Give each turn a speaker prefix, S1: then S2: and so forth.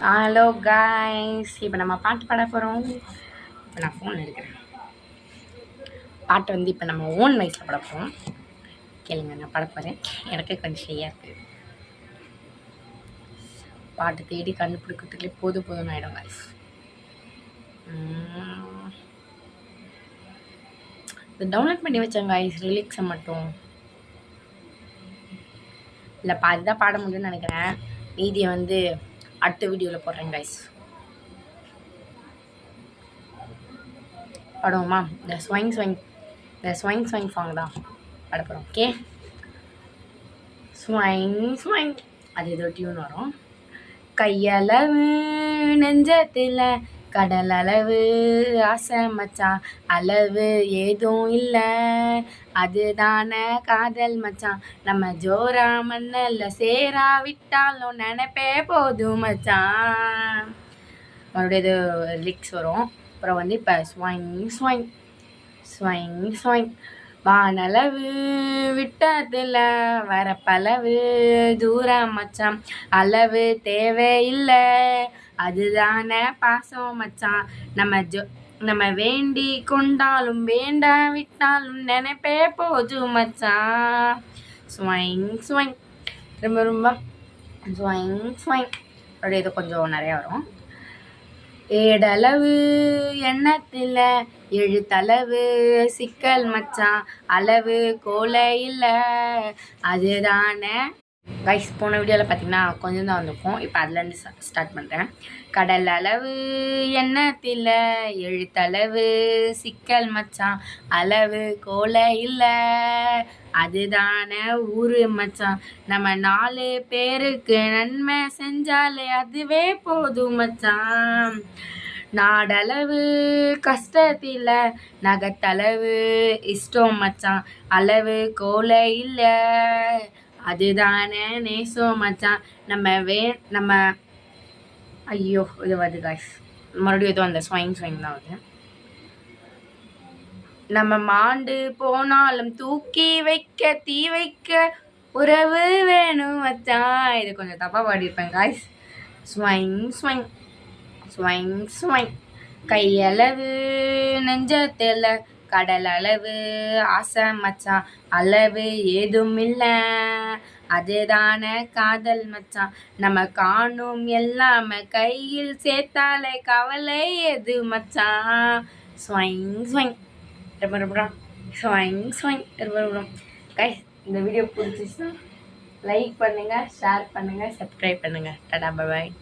S1: Hello guys, இப்போ நம்ம பாட்டு பாட போகிறோம். இப்போ நான் ஃபோன் எடுக்கிறேன். பாட்டு வந்து இப்போ நம்ம ஓன் வயசில் பாட போகிறோம். கேளுங்க, நான் பாட போகிறேன். எனக்கு கொஞ்சம் ஷையாக இருக்குது. பாட்டு தேடி கண்டுபிடிக்கிறதுக்குள்ளே போதும் ஆகிடும் காய்ஸ். இது டவுன்லோட் பண்ணி வச்சேன் காய்ஸ், லிரிக்ஸை மட்டும். இல்லை பாதி தான் பாட முடியும்னு நினைக்கிறேன். மீதியை வந்து அடுத்த வீடியோவில் போடுறேன் கைஸ். பாடுவோமா? இந்த ஸ்வைங் ஸ்வைங் சாங் தான் பாட போகிறோம். ஓகே, ஸ்வைங் அது ஏதோ டியூன் வரும். கையளவு நெஞ்சத்தில் கடல் அளவு ஆசை மச்சான், அளவு ஏதும் இல்லை, அதுதானே காதல் மச்சான். நம்ம ஜோரா மண்ணல்ல சேரா விட்டாலும் நினைப்பே போதும் மச்சான். மறுபடியும் இது லிரிக்ஸ் வரும். அப்புறம் வந்து இப்போ ஸ்வைங் வானளவு விட்டதில் வர பலவு தூரம் மச்சான், அளவு தேவையில்லை, அதுதானே பாசம் மச்சான். நம்ம வேண்டி கொண்டாலும் வேண்டா விட்டாலும் நினைப்பே போதும் மச்சான். ஸ்வைங் ரொம்ப ஸ்வைங் அப்படியே இது கொஞ்சம் நிறையா வரும். ஏடளவு எண்ணத்தில் எழுத்தளவு சிக்கல் மச்சான், அளவு கோலை இல்லை, அதுதானே கைஸ். போன வீடியோவில் பார்த்தீங்கன்னா கொஞ்சம் தான் வந்திருக்கும். இப்போ அதுலேருந்து ஸ்டார்ட் பண்ணுறேன். கடல் அளவு எண்ணத்தில் எழுத்தளவு சிக்கல் மச்சான், அளவு கோலை இல்லை, அதுதானே ஊரு மச்சான். நம்ம 4 பேருக்கு நன்மை செஞ்சாலே அதுவே போதும் மச்சான். நாடளவு கஷ்டத்தில் நகத்தளவு இஷ்டம் மச்சான், அளவு கோலை இல்லை, அதுதானே நேசம் மச்சான். நம்ம ஐயோ இது வருது காய்ஸ். மறுபடியும் ஏதோ அந்த ஸ்வைங் தான் வருது. நம்ம மாண்டு போனாலும் தூக்கி வைக்க தீ வைக்க உறவு வேணும் மச்சான். இது கொஞ்சம் தப்பாக பாடியிருப்பேன் காய்ஸ். ஸ்வைங் கையளவு நெஞ்சத்தில் கடல் அளவு ஆசை மச்சான், அளவு ஏதும் இல்லை, அதுதானே காதல் மச்சான். நம்ம காணும் எல்லாமே கையில் சேர்த்தாலே கவலை எது மச்சான். ஸ்வைங் கைஸ், இந்த வீடியோ பிடிச்சிச்சுன்னா லைக் பண்ணுங்கள், ஷேர் பண்ணுங்கள், சப்ஸ்கிரைப் பண்ணுங்கள். டாடா, பாய்.